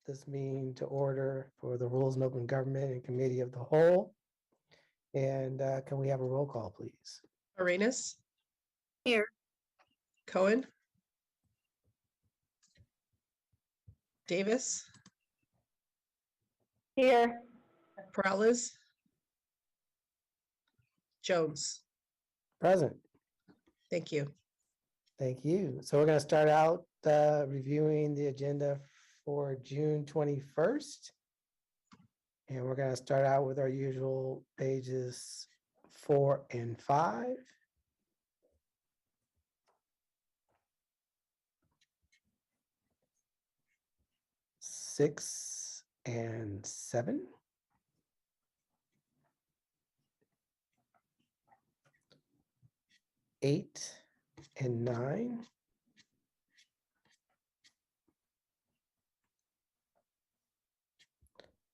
this meeting to order for the Rules and Open Government and Committee of the Whole. And can we have a roll call, please? Arenas? Here. Cohen? Davis? Here. Peralez? Jones? Present. Thank you. Thank you. So we're going to start out reviewing the agenda for June 21st. And we're going to start out with our usual pages 4 and 5. Six and 7. 8 and 9.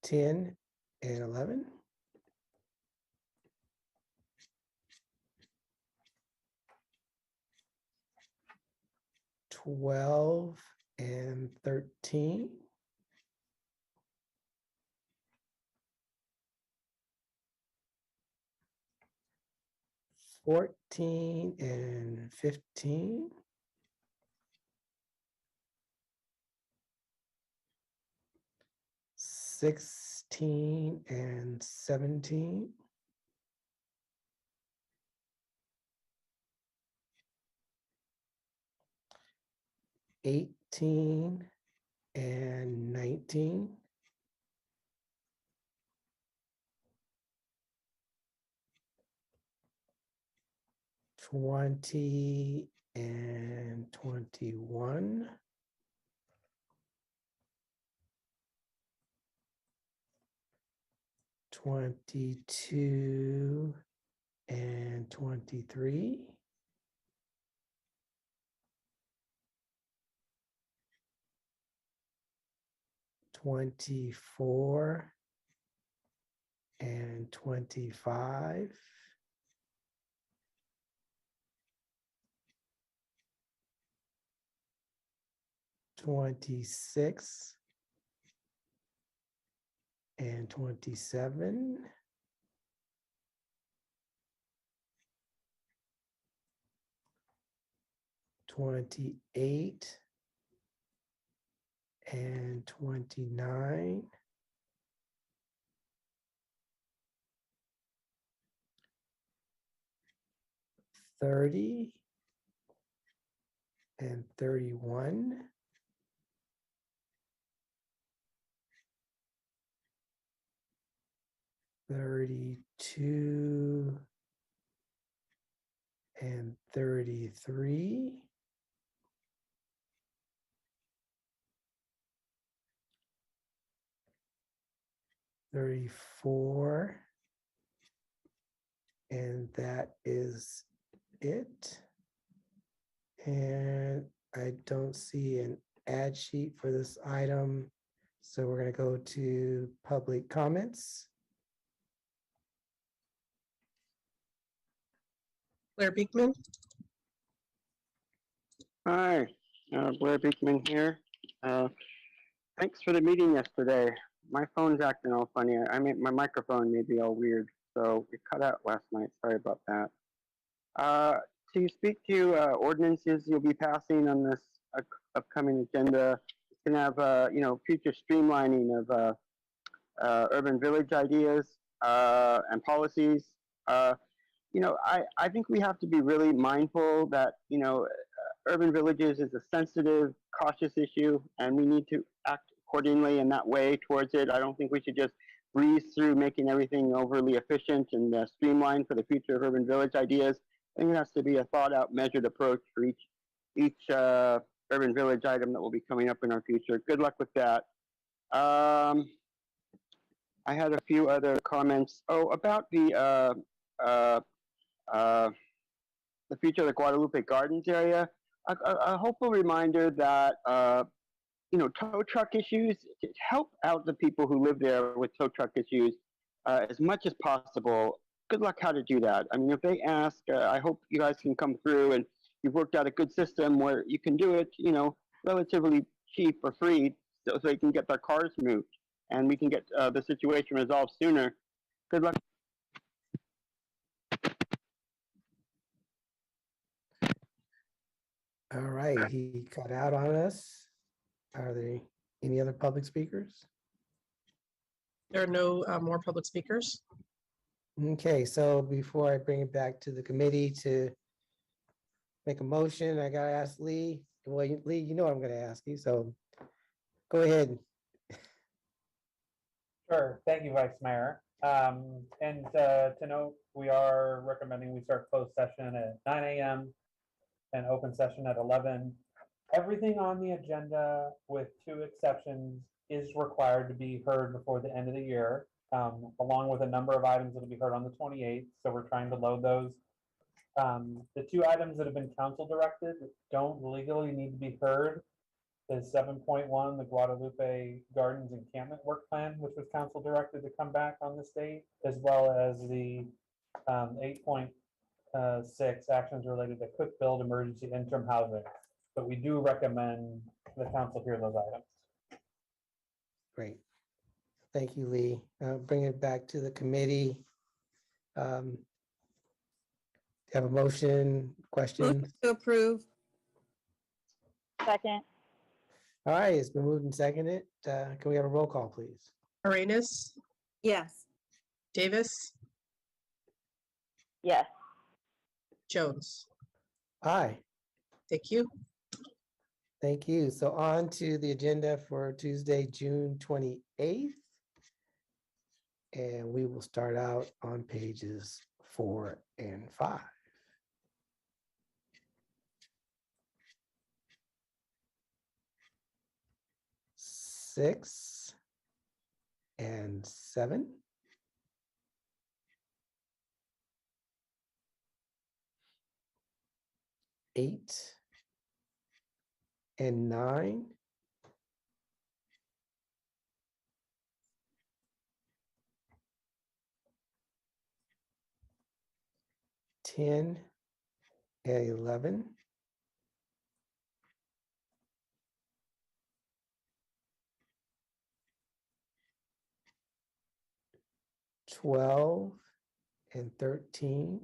10 and 11. 12 and 13. 14 and 15. 16 and 17. 18 and 19. 20 and 21. 22 and 23. 24 and 25. 26 and 27. 28 and 29. 30 and 31. 32 and 33. 34. And that is it. And I don't see an ad sheet for this item. So we're going to go to public comments. Blair Beekman? Hi, Blair Beekman here. Thanks for the meeting yesterday. My phone's acting all funny. I mean, my microphone may be all weird, so it cut out last night. Sorry about that. To speak to ordinances you'll be passing on this upcoming agenda, it's going to have, future streamlining of urban village ideas and policies. I think we have to be really mindful that, urban villages is a sensitive, cautious issue, and we need to act accordingly in that way towards it. I don't think we should just breeze through making everything overly efficient and streamlined for the future of urban village ideas. I think it has to be a thought-out, measured approach for each urban village item that will be coming up in our future. Good luck with that. I had a few other comments. Oh, about the future of the Guadalupe Gardens area. A hopeful reminder that tow truck issues, to help out the people who live there with tow truck issues as much as possible. Good luck how to do that. I mean, if they ask, I hope you guys can come through and you've worked out a good system where you can do it, relatively cheap or free, so they can get their cars moved and we can get the situation resolved sooner. Good luck. All right, he cut out on us. Are there any other public speakers? There are no more public speakers. Okay, so before I bring it back to the committee to make a motion, I gotta ask Lee. Well, Lee, you know what I'm gonna ask you, so go ahead. Sure. Thank you, Vice Mayor. And to note, we are recommending we start closed session at 9 a.m. and open session at 11. Everything on the agenda, with 2 exceptions, is required to be heard before the end of the year, along with a number of items that will be heard on the 28th. So we're trying to load those. The 2 items that have been council directed don't legally need to be heard is 7.1, the Guadalupe Gardens Encampment Work Plan, which was council directed to come back on this date, as well as the 8.6 actions related to quick build emergency interim housing. But we do recommend the council hear those items. Great. Thank you, Lee. Bring it back to the committee. Have a motion, question? Motion to approve. Second, All right, it's been moved and seconded. Can we have a roll call, please? Arenas, Yes. Davis, yes. Jones. Aye, Thank you. thank you. So on to the agenda for Tuesday, June 28th. And we will start out on pages 4 and 5. Six and 7. Eight and 9. 10 and 11. 12 and 13.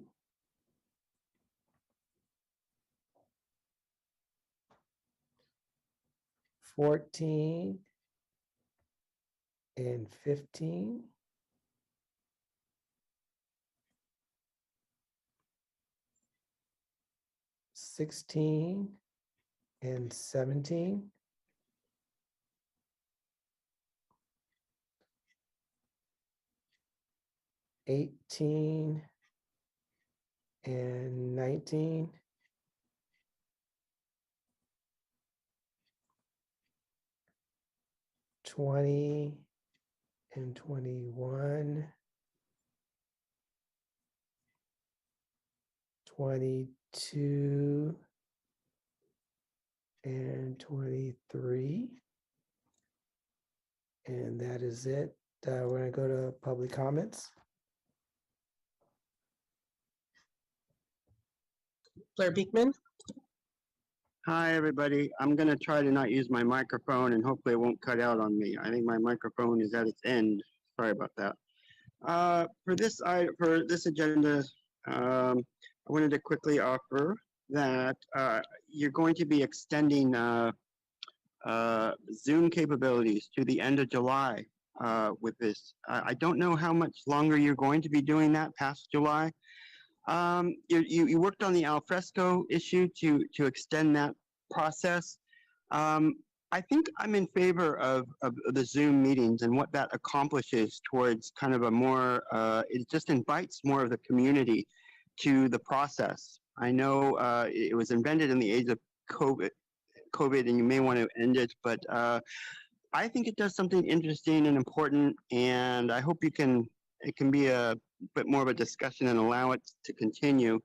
14 and 15. 16 and 17. 18 and 19. 20 and 21. 22 and 23. And that is it. We're going to go to public comments. Blair Beekman, Hi, everybody. I'm going to try to not use my microphone and hopefully it won't cut out on me. I think my microphone is at its end. Sorry about that. For this agenda, I wanted to quickly offer that you're going to be extending Zoom capabilities to the end of July with this. I don't know how much longer you're going to be doing that past July. You worked on the alfresco issue to extend that process. I think I'm in favor of the Zoom meetings and what that accomplishes towards kind of a more, it just invites more of the community to the process. I know it was invented in the age of COVID and you may want to end it, but I think it does something interesting and important, and I hope it can be a bit more of a discussion and allow it to continue.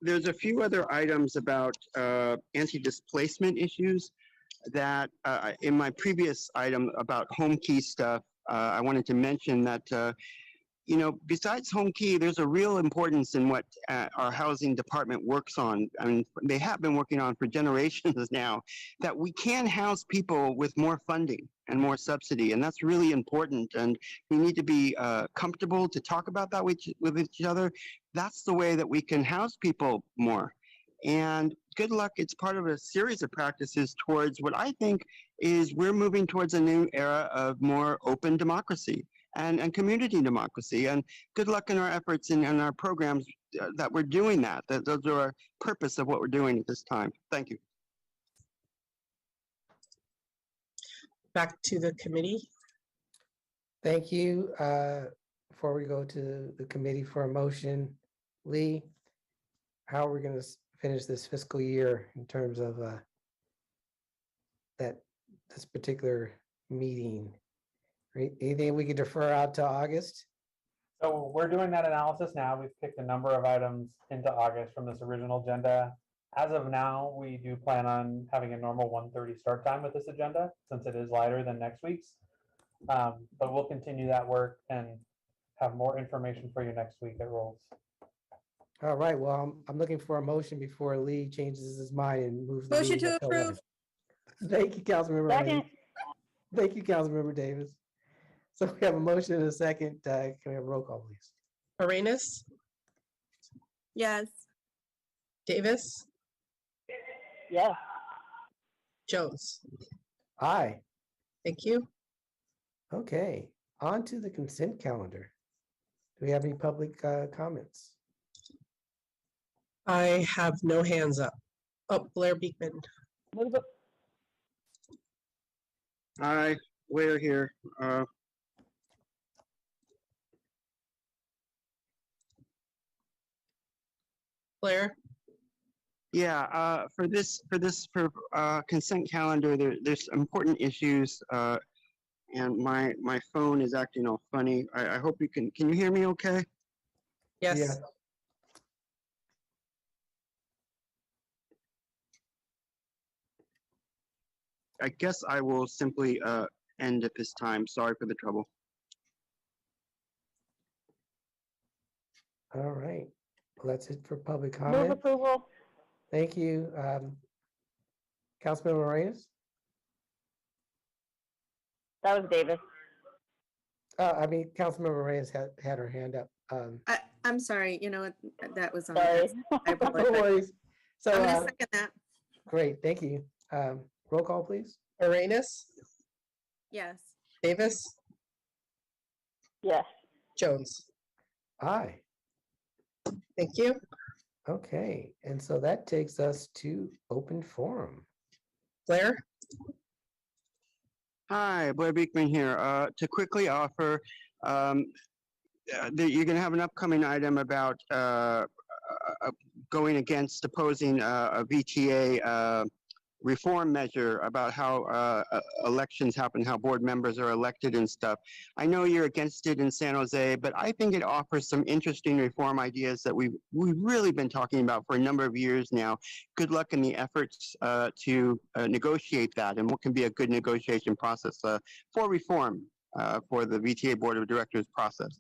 There's a few other items about anti-displacement issues that in my previous item about home key stuff, I wanted to mention that you know, besides home key, there's a real importance in what our housing department works on. I mean, they have been working on for generations now, that we can house people with more funding and more subsidy. And that's really important. And we need to be comfortable to talk about that with each other. That's the way that we can house people more. And good luck. It's part of a series of practices towards what I think is we're moving towards a new era of more open democracy and community democracy. And good luck in our efforts and our programs that we're doing that. Those are our purpose of what we're doing at this time. Thank you. Back to the committee. Thank you. Before we go to the committee for a motion, Lee, how are we going to finish this fiscal year in terms of this particular meeting? Right? Anything we could defer out to August? So we're doing that analysis now. We've picked a number of items into August from this original agenda. As of now, we do plan on having a normal 1:30 start time with this agenda, since it is lighter than next week's. But we'll continue that work and have more information for you next week at Rolls. All right, well, I'm looking for a motion before Lee changes his mind and moves. the Motion meeting to up 11. approve. Thank you, Councilmember Second. Ryan. Thank you, Councilmember Davis. So we have a motion and a second. Can we have a roll call, please? Arenas, Yes. Davis, Yes. Jones. Aye. Thank you. Okay, on to the consent calendar. Do we have any public comments? I have no hands up. Oh, Blair Beekman. Move it. Hi, we're here. Blair, Yeah, for consent calendar, there's important issues, and my phone is acting all funny. I hope you can you hear me okay? yes. Yeah. I guess I will simply end at this time. Sorry for the trouble. All right, well, that's it for public Move comment. approval. Thank you. Councilmember Reyes? That was Davis. I mean, Councilmember Reyes had her hand up. I'm sorry, you know, that was on. Sorry. I No apologize. worries. So, I'm gonna second that. great, thank you. Roll call, please. Arenas, Yes. Davis, Yes. Jones. Aye. Thank you. Okay, and so that takes us to open forum. Blair, Hi, Blair Beekman here. To quickly offer, that you're going to have an upcoming item about going against opposing a VTA reform measure about how elections happen, how board members are elected and stuff. I know you're against it in San Jose, but I think it offers some interesting reform ideas that we've really been talking about for a number of years now. Good luck in the efforts to negotiate that and what can be a good negotiation process for reform for the VTA Board of Directors process.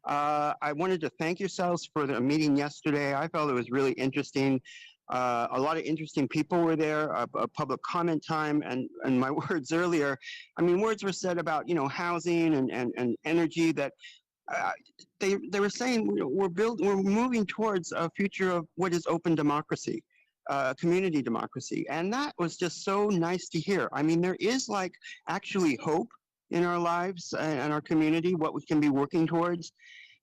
I wanted to thank yourselves for the meeting yesterday. I felt it was really interesting. A lot of interesting people were there, a public comment time, and my words earlier, I mean, words were said about, you know, housing and energy that they were saying we're moving towards a future of what is open democracy, community democracy. And that was just so nice to hear. I mean, there is like actually hope in our lives and our community, what we can be working towards.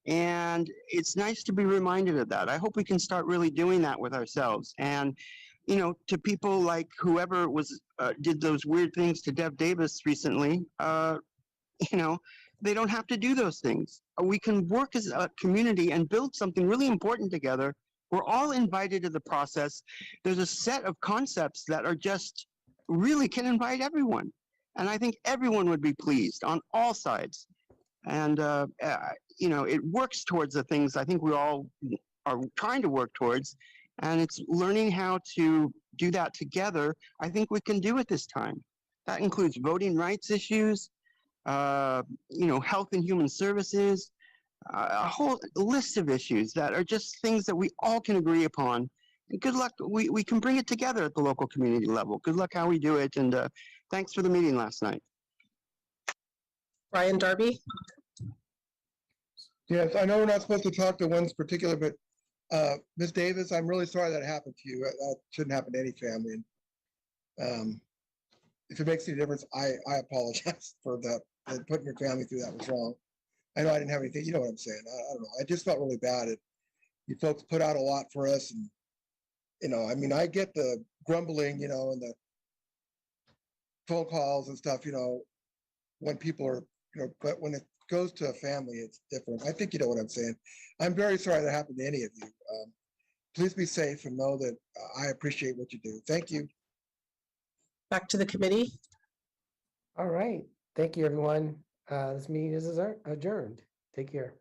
And it's nice to be reminded of that. I hope we can start really doing that with ourselves. And, you know, to people like whoever was did those weird things to Dev Davis recently, you know, they don't have to do those things. We can work as a community and build something really important together. We're all invited to the process. There's a set of concepts that are just really can invite everyone. And I think everyone would be pleased on all sides. And, you know, it works towards the things I think we all are trying to work towards. And it's learning how to do that together. I think we can do it this time. That includes voting rights issues, you know, health and human services, a whole list of issues that are just things that we all can agree upon. And good luck. We can bring it together at the local community level. Good luck how we do it. And thanks for the meeting last night. Brian Darby? Yes, I know we're not supposed to talk to one's particular, but Ms. Davis, I'm really sorry that happened to you. That shouldn't happen to any family. If it makes any difference, I apologize for that. And putting your family through that was wrong. I know I didn't have anything, you know what I'm saying. I don't know. I just felt really bad. You folks put out a lot for us, and I mean, I get the grumbling, and the phone calls and stuff, when people are, but when it goes to a family, it's different. I think you know what I'm saying. I'm very sorry that happened to any of you. Please be safe and know that I appreciate what you do. Thank you. Back to the committee. All right. Thank you, everyone. This meeting is adjourned. Take care.